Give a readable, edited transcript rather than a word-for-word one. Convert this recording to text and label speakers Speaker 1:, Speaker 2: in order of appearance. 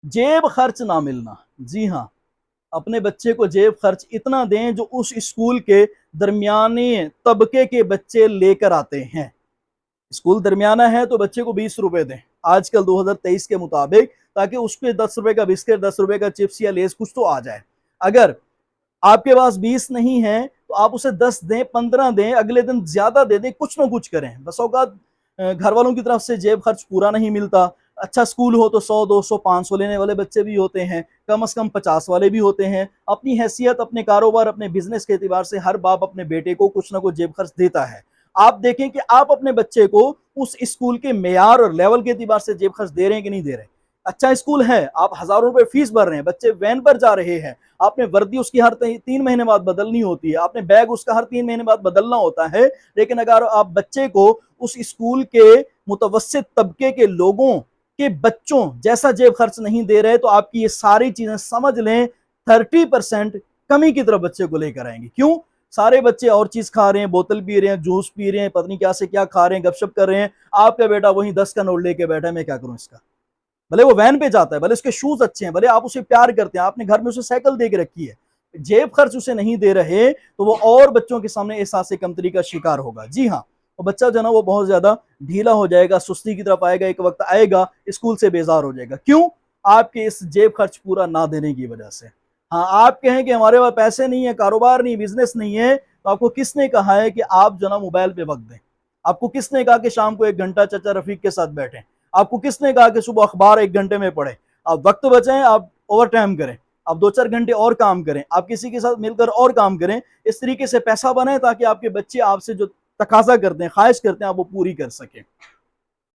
Speaker 1: जेब खर्च ना मिलना। जी हाँ, अपने बच्चे को जेब खर्च इतना दें जो उस स्कूल के दरमियाने तबके के बच्चे लेकर आते हैं। स्कूल दरमियाना है तो बच्चे को 20 रुपए दें आजकल 2023 के मुताबिक, ताकि उस पे 10 रुपए का बिस्किट, 10 रुपए का चिप्स या लेस कुछ तो आ जाए। अगर आपके पास 20 नहीं है तो आप उसे 10 दें, 15 दें, अगले दिन ज्यादा दे दें, कुछ ना कुछ करें। बस औकात घर वालों की तरफ से जेब खर्च पूरा नहीं मिलता। अच्छा स्कूल हो तो 100, 200, 500 लेने वाले बच्चे भी होते हैं, कम से कम 50 वाले भी होते हैं। अपनी हैसियत, अपने कारोबार, अपने बिजनेस के एतबार से हर बाप अपने बेटे को कुछ ना कुछ जेब खर्च देता है। आप देखें कि आप अपने बच्चे को उस स्कूल के मेयार और लेवल के एतबार से जेब खर्च दे रहे हैं कि नहीं दे रहे हैं। अच्छा स्कूल है, आप हजारों रुपए फीस भर रहे हैं, बच्चे वैन पर जा रहे हैं, आपने वर्दी उसकी हर 3 महीने बाद बदलनी होती है, आपने बैग उसका हर 3 महीने बाद बदलना होता है। लेकिन अगर आप बच्चे को उस स्कूल के मुतवस्सित तबके के लोगों के बच्चों जैसा जेब खर्च नहीं दे रहे, तो आपकी ये सारी चीजें समझ लें 30% कमी की तरफ बच्चे को लेकर आएंगे। क्यों? सारे बच्चे और चीज खा रहे हैं, बोतल पी रहे हैं, जूस पी रहे हैं, पत्नी क्या से क्या खा रहे हैं, गपशप कर रहे हैं। आपका बेटा वही 10 का नोट लेके बैठा है, मैं क्या करूं इसका। भले वो वैन पे जाता है, भले उसके शूज अच्छे हैं, भले आप उसे प्यार करते हैं, आपने घर में उसे साइकिल दे के रखी है, जेब खर्च उसे नहीं दे रहे तो वो और बच्चों के सामने एहसास कमतरी का शिकार होगा। जी हाँ, वो बच्चा जो ना वो बहुत ज्यादा ढीला हो जाएगा, सुस्ती की तरफ आएगा, एक वक्त आएगा स्कूल से बेजार हो जाएगा। क्यों? आपके इस जेब खर्च पूरा ना देने की वजह से। हाँ, आप कहें कि हमारे पास पैसे नहीं है, कारोबार नहीं, बिजनेस नहीं है, तो आपको किसने कहा है कि आप जो ना मोबाइल पे वक्त दें? आपको किसने कहा कि शाम को 1 घंटा चाचा रफीक के साथ बैठें? आपको किसने कहा कि सुबह अखबार 1 घंटे में पढ़ें? आप वक्त बचाएं, आप ओवर टाइम करें, आप 2-4 घंटे और काम करें, आप किसी के साथ मिलकर और काम करें। इस तरीके से पैसा बनाए ताकि आपके बच्चे आपसे जो तकाजा करते हैं, ख्वाहिश करते हैं, आप वो पूरी कर सकें।